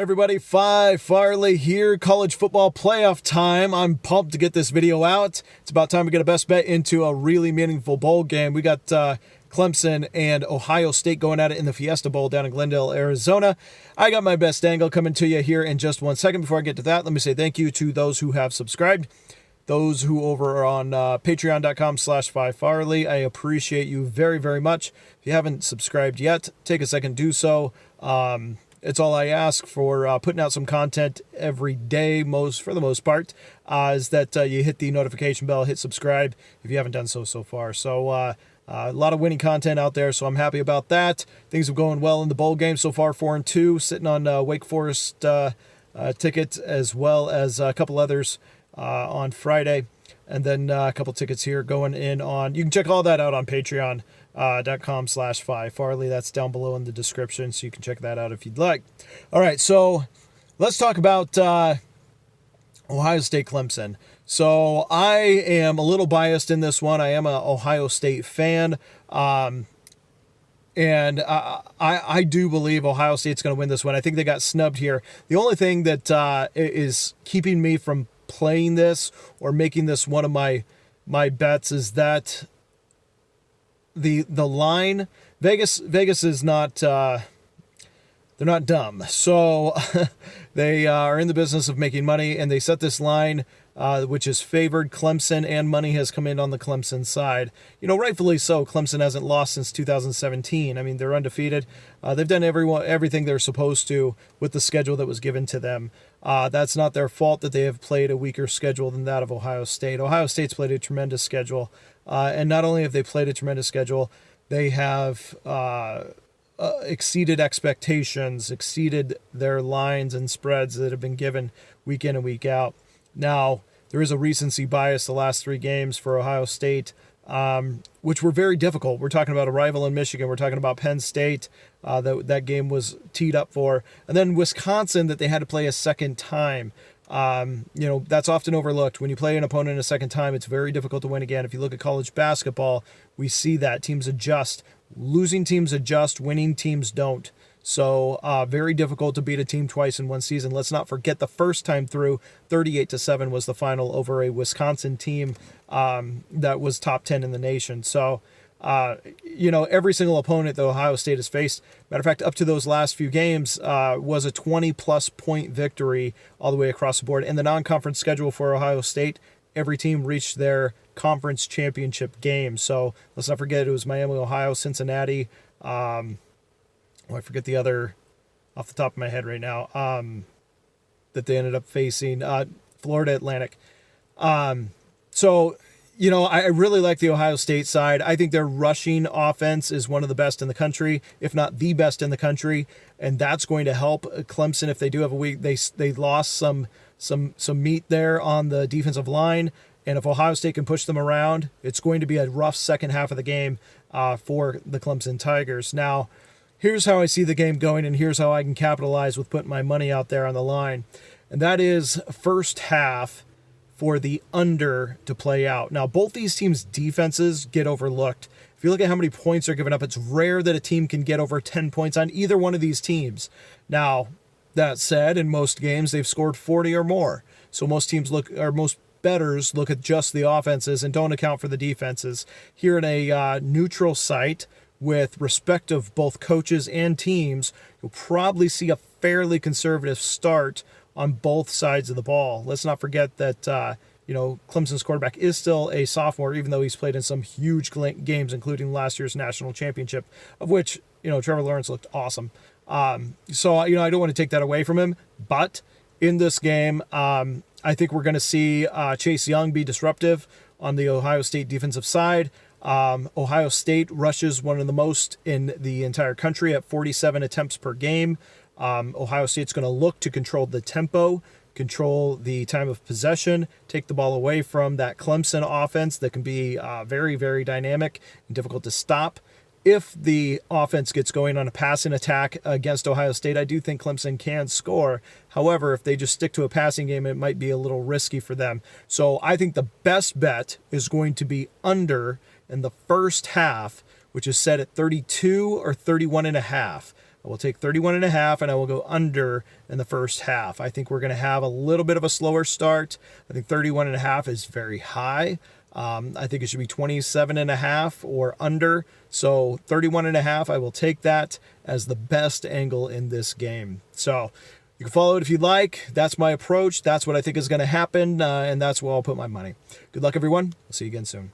Everybody, Phi Farley here, college football playoff time. I'm pumped to get this video out. It's about time to get a best bet into a really meaningful bowl game. We got Clemson and Ohio State going at it in the Fiesta Bowl down in Glendale, Arizona. I got my best angle coming to you here in just 1 second. Before I get to that, let me say thank you to those who have subscribed. Those who over on patreon.com/Phi Farley. I appreciate you very, very much. If you haven't subscribed yet, take a second to do so. It's all I ask for putting out some content every day, for the most part, is that you hit the notification bell, hit subscribe if you haven't done so far. So a lot of winning content out there, so I'm happy about that. Things are going well in the bowl game so far, 4-2, sitting on Wake Forest tickets as well as a couple others on Friday. And then a couple tickets here going in on, you can check all that out on patreon.com/Phi Farley. That's down below in the description, so you can check that out if you'd like. All right, so let's talk about Ohio State Clemson. So I am a little biased in this one. I am an Ohio State fan. And I do believe Ohio State's going to win this one. I think they got snubbed here. The only thing that is keeping me from playing this or making this one of my bets is that the line, Vegas is not, they're not dumb. So they are in the business of making money, and they set this line which is favored Clemson, and money has come in on the Clemson side. You know, rightfully so. Clemson hasn't lost since 2017. I mean, they're undefeated. They've done everything they're supposed to with the schedule that was given to them. That's not their fault that they have played a weaker schedule than that of Ohio State. Ohio State's played a tremendous schedule. And not only have they played a tremendous schedule, they have exceeded expectations, exceeded their lines and spreads that have been given week in and week out. Now, there is a recency bias the last 3 games for Ohio State, which were very difficult. We're talking about a rival in Michigan. We're talking about Penn State that game was teed up for. And then Wisconsin that they had to play a second time. That's often overlooked. When you play an opponent a second time, it's very difficult to win again. If you look at college basketball, we see that teams adjust. Losing teams adjust, winning teams don't. So very difficult to beat a team twice in one season. Let's not forget the first time through, 38-7 was the final over a Wisconsin team that was top 10 in the nation. So, every single opponent that Ohio State has faced, matter of fact, up to those last few games, was a 20-plus point victory all the way across the board. In the non-conference schedule for Ohio State, every team reached their conference championship game. So let's not forget it was Miami, Ohio, Cincinnati. I forget the other off the top of my head right now that they ended up facing. Florida Atlantic. So, I really like the Ohio State side. I think their rushing offense is one of the best in the country, if not the best in the country, and that's going to help Clemson if they do have a week. They lost some meat there on the defensive line, and if Ohio State can push them around, it's going to be a rough second half of the game for the Clemson Tigers. Now, here's how I see the game going, and here's how I can capitalize with putting my money out there on the line. And that is first half for the under to play out. Now, both these teams' defenses get overlooked. If you look at how many points are given up, it's rare that a team can get over 10 points on either one of these teams. Now, that said, in most games, they've scored 40 or more. So most bettors look at just the offenses and don't account for the defenses. Here in a neutral site, with respect of both coaches and teams, you'll probably see a fairly conservative start on both sides of the ball. Let's not forget that, Clemson's quarterback is still a sophomore, even though he's played in some huge games, including last year's national championship, of which, Trevor Lawrence looked awesome. So I don't want to take that away from him, but in this game, I think we're going to see Chase Young be disruptive on the Ohio State defensive side. Ohio State rushes one of the most in the entire country at 47 attempts per game. Ohio State's going to look to control the tempo, control the time of possession, take the ball away from that Clemson offense that can be very, very dynamic and difficult to stop. If the offense gets going on a passing attack against Ohio State, I do think Clemson can score. However, if they just stick to a passing game, it might be a little risky for them. So I think the best bet is going to be under in the first half, which is set at 32 or 31.5. I will take 31.5, and I will go under in the first half. I think we're going to have a little bit of a slower start. I think 31.5 is very high. I think it should be 27.5 or under. So 31.5, I will take that as the best angle in this game. So you can follow it if you'd like. That's my approach. That's what I think is going to happen, and that's where I'll put my money. Good luck, everyone. I'll see you again soon.